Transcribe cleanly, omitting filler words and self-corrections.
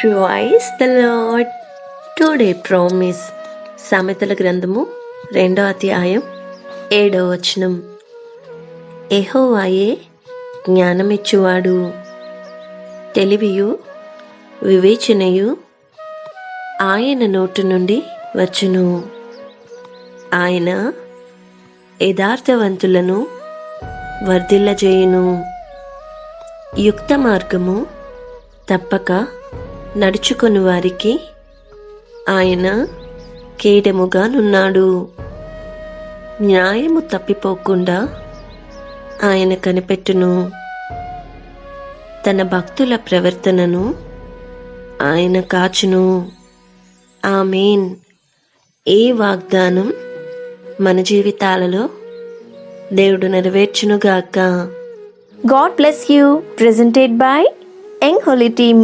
Praise the lord. Today promise. సామెతల గ్రంథము 2వ అధ్యాయం 7వ వచనం. యెహోవాయే జ్ఞానమిచ్చువాడు, తెలివియు వివేచనయు ఆయన నోటి నుండి వచ్చును. ఆయన యథార్థవంతులను వర్ధిల్లజేయును. యుక్త మార్గము తప్పక నడుచుకొని వారికి ఆయన కేడముగానున్నాడు. న్యాయము తప్పిపోకుండా ఆయన కనిపెట్టును. తన భక్తుల ప్రవర్తనను ఆయన కాచును. ఆమేన్. ఏ వాగ్దానం మన జీవితాలలో దేవుడు నెరవేర్చునుగాక. God bless you. Presented by Young Holy Team.